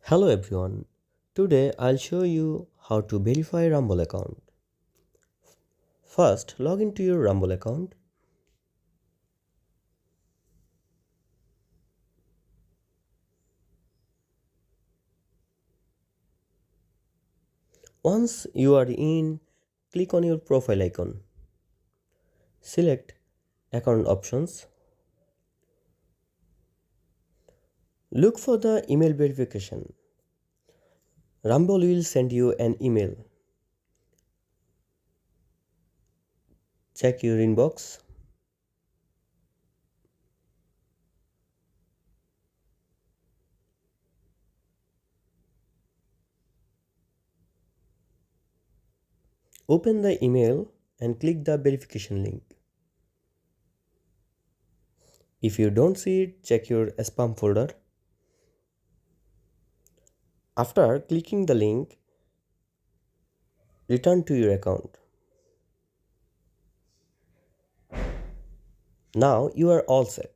Hello everyone. Today I'll show you how to verify Rumble account. First, log into your Rumble account. Once you are in, click on your profile icon. Select account options. Look for the email verification. Rumble will send you an email. Check your inbox. Open the email and click the verification link. If you don't see it, check your spam folder. After clicking the link, return to your account. Now you are all set.